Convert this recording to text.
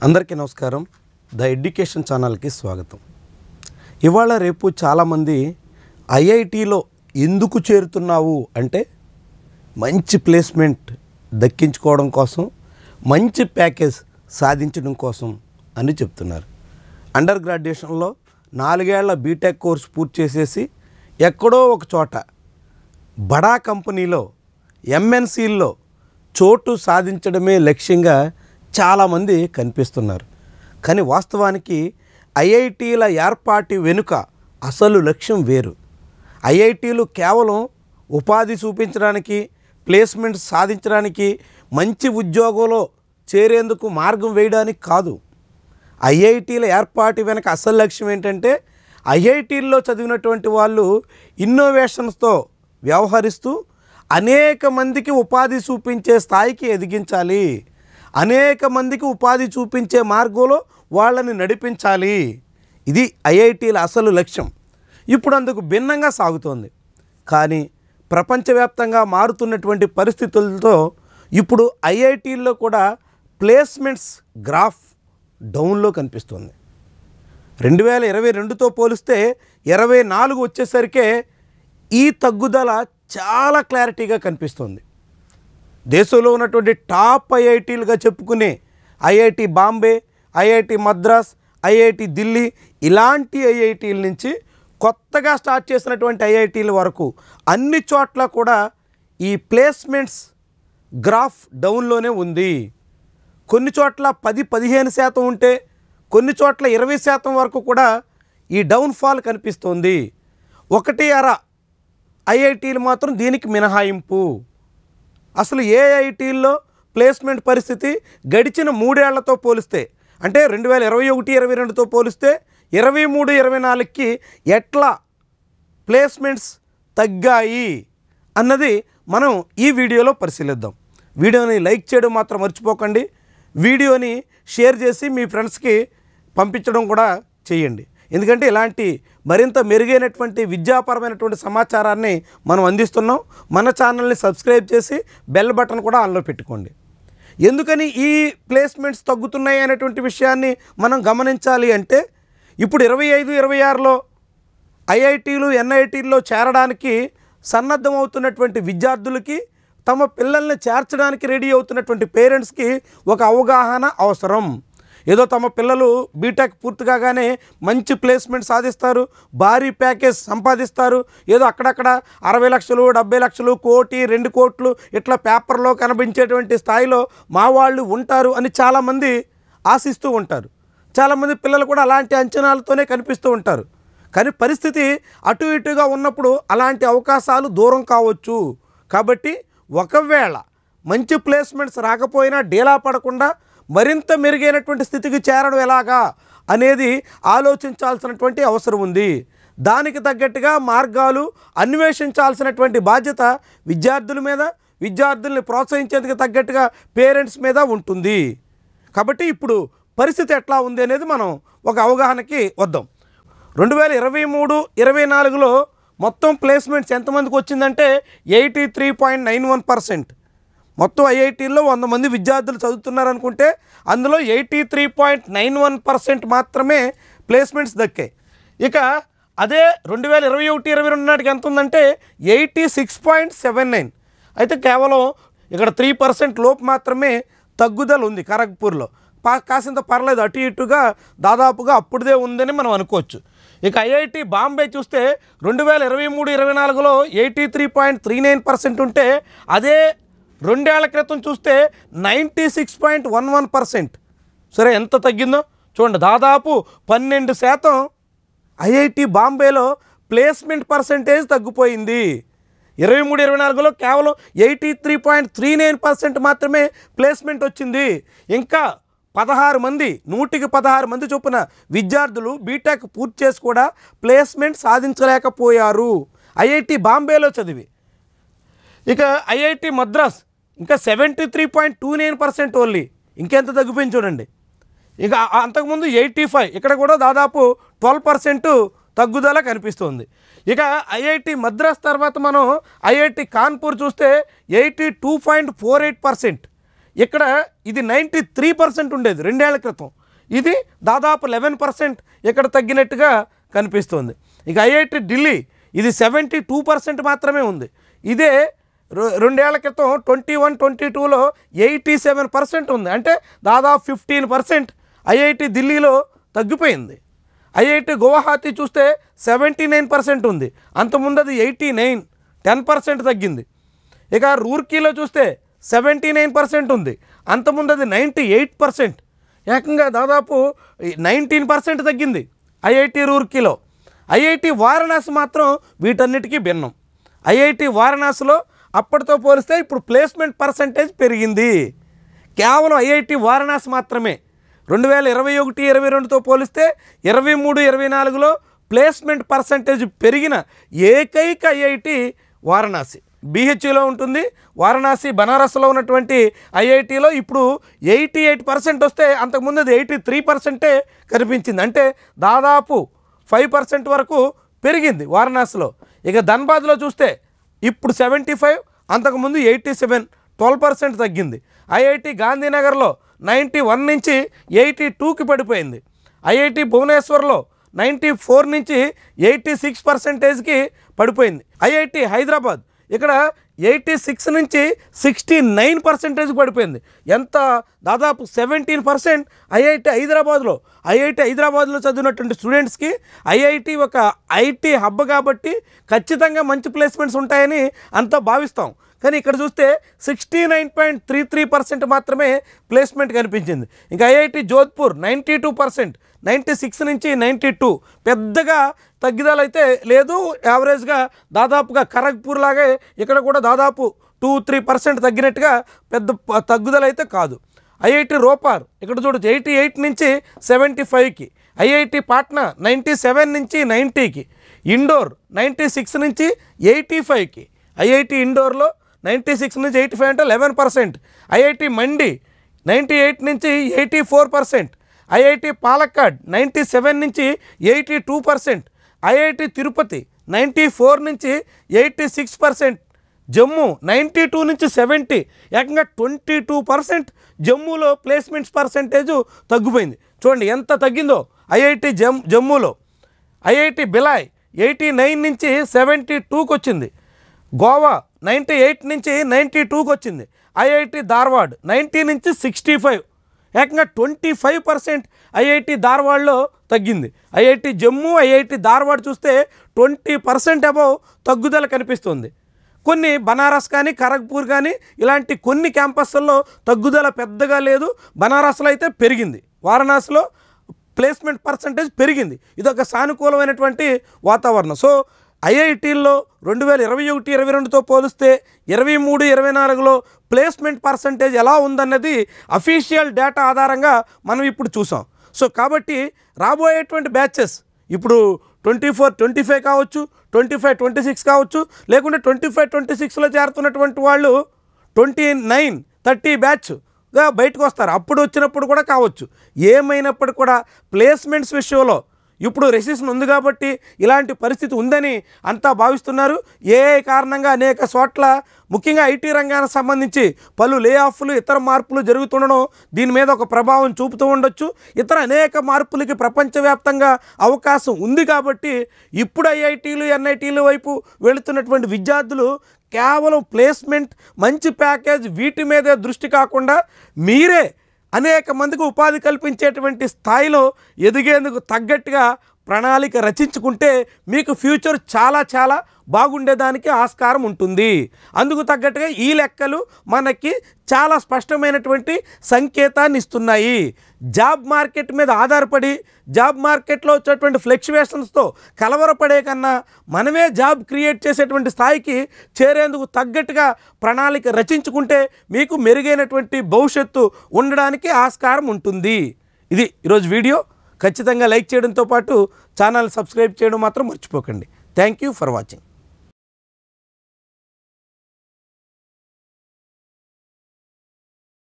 అందరికీ నమస్కారం. The education ఛానల్కి స్వాగతం. ఇవాళ రేపు చాలామంది ఐఐటిలో ఎందుకు చేరుతున్నావు అంటే మంచి ప్లేస్మెంట్ దక్కించుకోవడం కోసం, మంచి ప్యాకేజ్ సాధించడం కోసం అని చెప్తున్నారు. అండర్ గ్రాడ్యుయేషన్లో 4 ఏళ్ల బీటెక్ కోర్స్ పూర్తి చేసేసి ఎక్కడో ఒక చోట బడా కంపెనీలో ఎంఎన్సీల్లో చోటు సాధించడమే లక్ష్యంగా చాలామంది కనిపిస్తున్నారు. కానీ వాస్తవానికి ఐఐటీల ఏర్పాటు వెనుక అసలు లక్ష్యం వేరు. ఐఐటీలు కేవలం ఉపాధి చూపించడానికి, ప్లేస్మెంట్ సాధించడానికి, మంచి ఉద్యోగంలో చేరేందుకు మార్గం వేయడానికి కాదు. ఐఐటీల ఏర్పాటు వెనుక అసలు లక్ష్యం ఏంటంటే ఐఐటీల్లో చదివినటువంటి వాళ్ళు ఇన్నోవేషన్స్తో వ్యవహరిస్తూ అనేక మందికి ఉపాధి చూపించే స్థాయికి ఎదిగించాలి, అనేక మందికి ఉపాధి చూపించే మార్గంలో వాళ్ళని నడిపించాలి. ఇది ఐఐటీల అసలు లక్ష్యం. ఇప్పుడు అందుకు భిన్నంగా సాగుతోంది. కానీ ప్రపంచవ్యాప్తంగా మారుతున్నటువంటి పరిస్థితులతో ఇప్పుడు ఐఐటీల్లో కూడా ప్లేస్మెంట్స్ గ్రాఫ్ డౌన్లో కనిపిస్తుంది. 2022తో పోలిస్తే 24 వచ్చేసరికే ఈ తగ్గుదల చాలా క్లారిటీగా కనిపిస్తుంది. దేశంలో ఉన్నటువంటి టాప్ ఐఐటీలుగా చెప్పుకునే IIT Bombay, IIT Madras, IIT Delhi ఇలాంటి ఐఐటీల నుంచి కొత్తగా స్టార్ట్ చేసినటువంటి ఐఐటీల వరకు అన్ని చోట్ల కూడా ఈ ప్లేస్మెంట్స్ గ్రాఫ్ డౌన్లోనే ఉంది. కొన్ని చోట్ల 10-15% ఉంటే, కొన్ని చోట్ల 20% వరకు కూడా ఈ డౌన్ఫాల్ కనిపిస్తోంది. 1-2 ఐఐటీలు మాత్రం దీనికి మినహాయింపు. అసలు ఏ ఐఐటీల్లో ప్లేస్మెంట్ పరిస్థితి గడిచిన 3 ఏళ్లతో పోలిస్తే, అంటే 2021-22తో పోలిస్తే 23-24కి ఎట్లా ప్లేస్మెంట్స్ తగ్గాయి అన్నది మనం ఈ వీడియోలో పరిశీలిద్దాం. వీడియోని లైక్ చేయడం మాత్రం మర్చిపోకండి. వీడియోని షేర్ చేసి మీ ఫ్రెండ్స్కి పంపించడం కూడా చేయండి. ఎందుకంటే ఇలాంటి మరింత మెరుగైనటువంటి విద్యాపరమైనటువంటి సమాచారాన్ని మనం అందిస్తున్నాం. మన ఛానల్ని సబ్స్క్రైబ్ చేసి బెల్ బటన్ కూడా ఆన్లో పెట్టుకోండి. ఎందుకని ఈ ప్లేస్మెంట్స్ తగ్గుతున్నాయి అనేటువంటి విషయాన్ని మనం గమనించాలి అంటే, ఇప్పుడు 25-26లో ఐఐటీలు, ఎన్ఐటీల్లో చేరడానికి సన్నద్ధమవుతున్నటువంటి విద్యార్థులకి, తమ పిల్లల్ని చేర్చడానికి రెడీ అవుతున్నటువంటి పేరెంట్స్కి ఒక అవగాహన అవసరం. ఏదో తమ పిల్లలు బీటెక్ పూర్తి కాగానే మంచి ప్లేస్మెంట్ సాధిస్తారు, భారీ ప్యాకేజ్ సంపాదిస్తారు, ఏదో అక్కడక్కడ 60 లక్షలు, 70 లక్షలు, 1 కోటి, 2 కోట్లు ఇట్లా పేపర్లో కనిపించేటువంటి స్థాయిలో మా వాళ్ళు ఉంటారు అని చాలామంది ఆశిస్తూ ఉంటారు. చాలామంది పిల్లలు కూడా అలాంటి అంచనాలతోనే కనిపిస్తూ ఉంటారు. కానీ పరిస్థితి అటు ఇటుగా ఉన్నప్పుడు అలాంటి అవకాశాలు దూరం కావచ్చు. కాబట్టి ఒకవేళ మంచి ప్లేస్మెంట్స్ రాకపోయినా డీలా పడకుండా మరింత మెరుగైనటువంటి స్థితికి చేరడం ఎలాగా అనేది ఆలోచించాల్సినటువంటి అవసరం ఉంది. దానికి తగ్గట్టుగా మార్గాలు అన్వేషించాల్సినటువంటి బాధ్యత విద్యార్థుల మీద, విద్యార్థుల్ని ప్రోత్సహించేందుకు తగ్గట్టుగా పేరెంట్స్ మీద ఉంటుంది. కాబట్టి ఇప్పుడు పరిస్థితి ఎట్లా ఉంది అనేది మనం ఒక అవగాహనకి వద్దాం. 2023-24లో మొత్తం ప్లేస్మెంట్స్ ఎంతమందికి వచ్చిందంటే 83.91%. మొత్తం ఐఐటీల్లో 100 మంది విద్యార్థులు చదువుతున్నారనుకుంటే అందులో 83.91% మాత్రమే ప్లేస్మెంట్స్ దక్కాయి. ఇక అదే 2021-22 నాటికి ఎంత ఉందంటే 86.79. అయితే కేవలం ఇక్కడ 3% లోపు మాత్రమే తగ్గుదల ఉంది ఖరగ్పూర్లో. కాసింత పర్లేదు, అటు ఇటుగా దాదాపుగా అప్పుడుదే ఉందని మనం అనుకోవచ్చు. ఇక ఐఐటి బాంబే చూస్తే 2023-24లో 83.39% ఉంటే, అదే 2 ఏళ్ల క్రితం చూస్తే 96.11%. సరే, ఎంత తగ్గిందో చూడండి. దాదాపు 12% ఐఐటి బాంబేలో ప్లేస్మెంట్ పర్సెంటేజ్ తగ్గిపోయింది. 23-24లో కేవలం 83.39% మాత్రమే ప్లేస్మెంట్ వచ్చింది. ఇంకా 16 మంది, 100కి 16 మంది చొప్పున విద్యార్థులు బీటెక్ పూర్తి చేసి కూడా ప్లేస్మెంట్ సాధించలేకపోయారు ఐఐటి బాంబేలో చదివి. ఇక ఐఐటి మద్రాస్ ఇంకా 73.29% ఓన్లీ. ఇంకెంత తగ్గిపోయింది చూడండి. ఇక అంతకుముందు 85, ఇక్కడ కూడా దాదాపు 12% తగ్గుదల కనిపిస్తుంది. ఇక ఐఐటి మద్రాస్ తర్వాత మనం ఐఐటి కాన్పూర్ చూస్తే 82.48%. ఇక్కడ ఇది 93% ఉండేది 2 ఏళ్ల క్రితం, ఇది దాదాపు 11% ఇక్కడ తగ్గినట్టుగా కనిపిస్తుంది. ఇక ఐఐటి ఢిల్లీ ఇది 72% మాత్రమే ఉంది. ఇదే 2 ఏళ్ల క్రితం 21-22లో 87% ఉంది. అంటే దాదాపు 15% ఐఐటి ఢిల్లీలో తగ్గిపోయింది. ఐఐటి గువాహతి చూస్తే 79% ఉంది, అంతకుముందు అది 89, 10% తగ్గింది. ఇక రూర్కీలో చూస్తే 79% ఉంది, అంతకుముందు అది 98%, ఏకంగా దాదాపు 19% తగ్గింది ఐఐటి రూర్కీలో. ఐఐటి వారణాసి మాత్రం వీటన్నిటికీ భిన్నం. ఐఐటి వారణాసిలో అప్పటితో పోలిస్తే ఇప్పుడు ప్లేస్మెంట్ పర్సంటేజ్ పెరిగింది. కేవలం ఐఐటి వారణాసి మాత్రమే 2021-22తో పోలిస్తే 23-24లో ప్లేస్మెంట్ పర్సంటేజ్ పెరిగిన ఏకైక ఐఐటి వారణాసి. బీహెచ్ఈలో ఉంటుంది వారణాసి, బనారస్లో ఉన్నటువంటి ఐఐటిలో ఇప్పుడు 88% వస్తే అంతకుముందు అది 83% కనిపించింది. అంటే దాదాపు 5% వరకు పెరిగింది వారణాసిలో. ఇక ధన్బాద్లో చూస్తే ఇప్పుడు 75, అంతకుముందు 87, 12% తగ్గింది. ఐఐటి గాంధీనగర్లో 91 నుంచి 82కి పడిపోయింది. ఐఐటి భువనేశ్వర్లో 94 నుంచి 86%కి పడిపోయింది. ఐఐటి హైదరాబాద్ ఇక్కడ 86 నుంచి 69% పడిపోయింది. ఎంత దాదాపు 17% ఐఐటి హైదరాబాద్లో. ఐఐటి హైదరాబాద్లో చదివినటువంటి స్టూడెంట్స్కి ఐఐటి ఒక ఐటీ హబ్ కాబట్టి ఖచ్చితంగా మంచి ప్లేస్మెంట్స్ ఉంటాయని అంతా భావిస్తాం. కానీ ఇక్కడ చూస్తే 69.33% మాత్రమే ప్లేస్మెంట్ కనిపించింది. ఇంకా ఐఐటి జోధ్పూర్ 92%, 96 నుంచి 92, పెద్దగా తగ్గిదాలు అయితే లేదు, యావరేజ్గా దాదాపుగా ఖరగ్పూర్ లాగే ఇక్కడ కూడా దాదాపు 2-3% తగ్గినట్టుగా పెద్ద తగ్గుదల అయితే కాదు. ఐఐటి రోపార్ ఇక్కడ చూడొచ్చు 88 నుంచి 75కి. ఐఐటి పాట్నా 97 నుంచి 90కి. ఇండోర్ 96 నుంచి 85కి. ఐఐటి ఇండోర్లో 96 నుంచి 85 అంటే 11%. ఐఐటి మండి 98 నుంచి 84%. ఐఐటి పాలక్కాడ్ 97 నుంచి 82%. ఐఐటి తిరుపతి 94 నుంచి 86%. జమ్మూ 92 నుంచి 70, ఏకంగా 22% జమ్మూలో ప్లేస్మెంట్స్ పర్సంటేజ్ తగ్గిపోయింది. చూడండి ఎంత తగ్గిందో ఐఐటి జమ్మూలో. ఐఐటి బిలాయ్ 89 నుంచి 72కి వచ్చింది. గోవా 98 నుంచి 92కి వచ్చింది. ఐఐటి ధార్వాడ్ 90 నుంచి 65, ఏకంగా 25% ఐఐటి ధార్వాడ్లో తగ్గింది. ఐఐటి జమ్మూ, ఐఐటి ధార్వాడ్ చూస్తే 20% అబౌవ్ తగ్గుదల కనిపిస్తుంది. కొన్ని బనారస్ కానీ ఖరగ్పూర్ కానీ ఇలాంటి కొన్ని క్యాంపస్ల్లో తగ్గుదల పెద్దగా లేదు. బనారస్లో అయితే పెరిగింది, వారణాసిలో ప్లేస్మెంట్ పర్సంటేజ్ పెరిగింది. ఇదొక సానుకూలమైనటువంటి వాతావరణం. సో ఐఐటీల్లో 2021-22తో పోలిస్తే 23-24లో ప్లేస్మెంట్ పర్సంటేజ్ ఎలా ఉందన్నది అఫీషియల్ డేటా ఆధారంగా మనం ఇప్పుడు చూసాం. సో కాబట్టి రాబోయేటువంటి బ్యాచెస్ ఇప్పుడు 24-25 కావచ్చు, 25-26 కావచ్చు, లేకుంటే 25-26లో చేరుతున్నటువంటి వాళ్ళు 29-30 బ్యాచ్గా బయటకు వస్తారు. అప్పుడు వచ్చినప్పుడు కూడా కావచ్చు. ఏమైనప్పుడు కూడా ప్లేస్మెంట్స్ విషయంలో ఇప్పుడు రెసిషన్ ఉంది కాబట్టి ఇలాంటి పరిస్థితి ఉందని అంతా భావిస్తున్నారు. ఏ కారణంగా అనేక చోట్ల ముఖ్యంగా ఐటీ రంగానికి సంబంధించి పలు లే ఆఫ్లు, ఇతర మార్పులు జరుగుతుండడం దీని మీద ఒక ప్రభావం చూపుతూ ఉండొచ్చు. ఇతర అనేక మార్పులకి ప్రపంచవ్యాప్తంగా అవకాశం ఉంది కాబట్టి ఇప్పుడు ఐఐటీలు, ఎన్ఐటీలు వైపు వెళుతున్నటువంటి విద్యార్థులు కేవలం ప్లేస్మెంట్, మంచి ప్యాకేజ్ వీటి మీదే దృష్టి కాకుండా మీరే అనేక మందికి ఉపాధి కల్పించేటువంటి స్థాయిలో ఎదిగేందుకు తగ్గట్టుగా ప్రణాళిక రచించుకుంటే మీకు ఫ్యూచర్ చాలా చాలా బాగుండేదానికి ఆస్కారం ఉంటుంది. అందుకు తగ్గట్టుగా ఈ లెక్కలు మనకి చాలా స్పష్టమైనటువంటి సంకేతాన్ని ఇస్తున్నాయి. జాబ్ మార్కెట్ మీద ఆధారపడి జాబ్ మార్కెట్లో వచ్చేటువంటి ఫ్లక్చువేషన్స్తో కలవరపడే కన్నా మనమే జాబ్ క్రియేట్ చేసేటువంటి స్థాయికి చేరేందుకు తగ్గట్టుగా ప్రణాళిక రచించుకుంటే మీకు మెరుగైనటువంటి భవిష్యత్తు ఉండడానికి ఆస్కారం ఉంటుంది. ఇది ఈరోజు వీడియో. ఖచ్చితంగా లైక్ చేయడంతో పాటు ఛానల్ సబ్స్క్రైబ్ చేయడం మాత్రం మర్చిపోకండి. Thank you for watching.